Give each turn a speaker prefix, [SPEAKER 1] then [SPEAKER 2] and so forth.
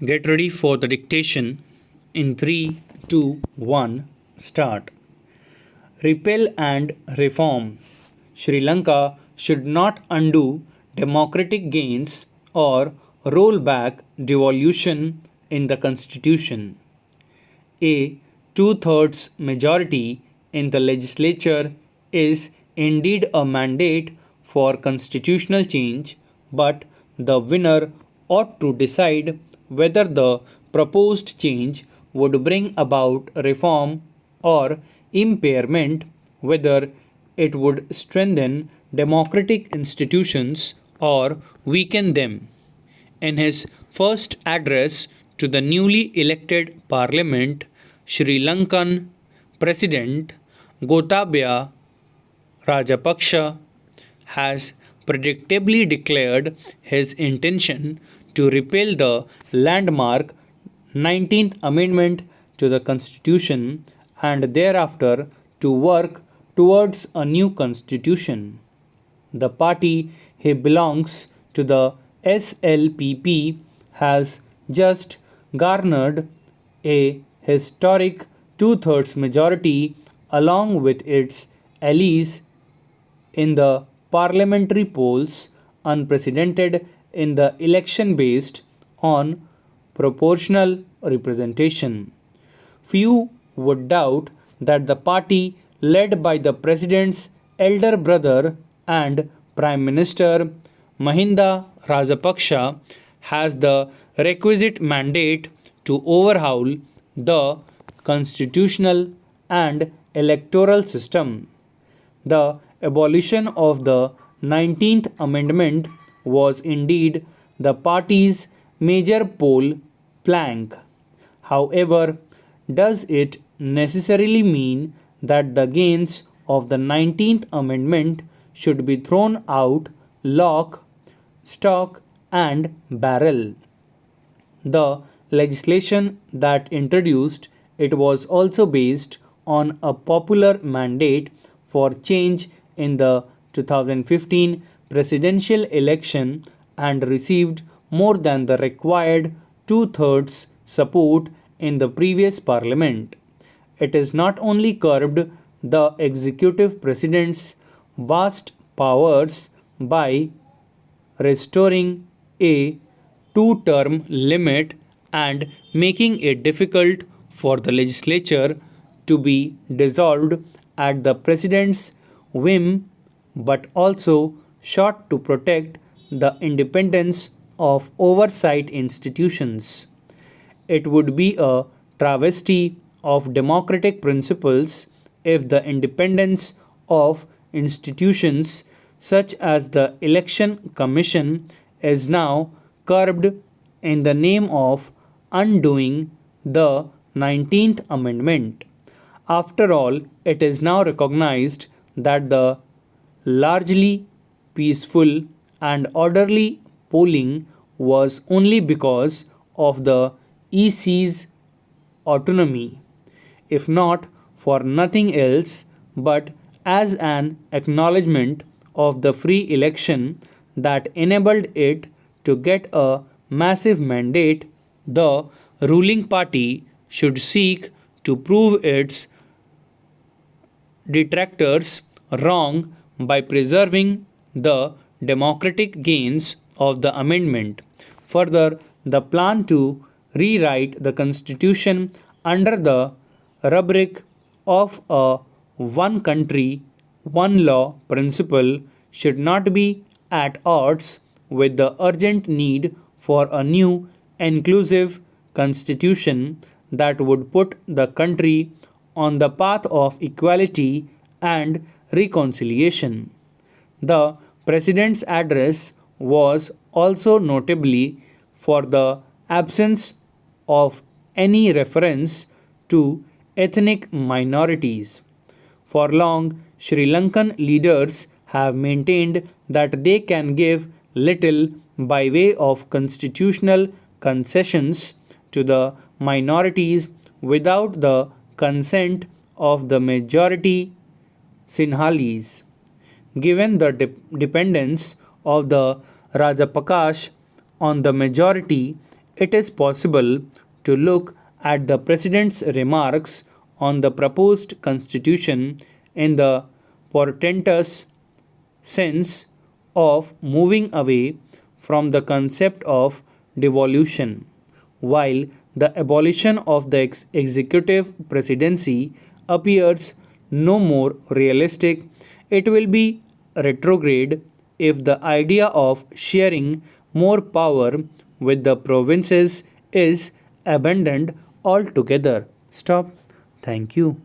[SPEAKER 1] Get ready for the dictation in 3, 2, 1, start. Repeal and reform. Sri Lanka should not undo democratic gains or roll back devolution in the constitution. A two-thirds majority in the legislature is indeed a mandate for constitutional change, but the winner ought to decide whether the proposed change would bring about reform or impairment, whether it would strengthen democratic institutions or weaken them. In his first address to the newly elected parliament, Sri Lankan President Gotabaya Rajapaksa has predictably declared his intention to repeal the landmark 19th Amendment to the Constitution and thereafter to work towards a new constitution. The party he belongs to, the SLPP, has just garnered a historic two-thirds majority along with its allies in the parliamentary polls, unprecedented in the election based on proportional representation. Few would doubt that the party led by the president's elder brother and Prime Minister Mahinda Rajapaksa has the requisite mandate to overhaul the constitutional and electoral system. The abolition of the 19th Amendment was indeed the party's major poll plank. However, does it necessarily mean that the gains of the 19th Amendment should be thrown out lock, stock, and barrel? The legislation that introduced it was also based on a popular mandate for change in the 2015 presidential election and received more than the required two-thirds support in the previous parliament. It has not only curbed the executive president's vast powers by restoring a two-term limit and making it difficult for the legislature to be dissolved at the president's whim, but also sought to protect the independence of oversight institutions. It would be a travesty of democratic principles if the independence of institutions such as the Election Commission is now curbed in the name of undoing the 19th Amendment. After all, it is now recognized that the largely peaceful and orderly polling was only because of the EC's autonomy, if not for nothing else, but as an acknowledgement of the free election that enabled it to get a massive mandate. The ruling party should seek to prove its detractors wrong by preserving the democratic gains of the amendment. Further, the plan to rewrite the constitution under the rubric of a one country, one law principle should not be at odds with the urgent need for a new, inclusive constitution that would put the country on the path of equality and reconciliation. The President's address was also notably for the absence of any reference to ethnic minorities. For long, Sri Lankan leaders have maintained that they can give little by way of constitutional concessions to the minorities without the consent of the majority Sinhalese. Given the dependence of the Rajapaksa on the majority, it is possible to look at the President's remarks on the proposed constitution in the portentous sense of moving away from the concept of devolution, while the abolition of the executive presidency appears no more realistic. It will be retrograde if the idea of sharing more power with the provinces is abandoned altogether. Stop. Thank you.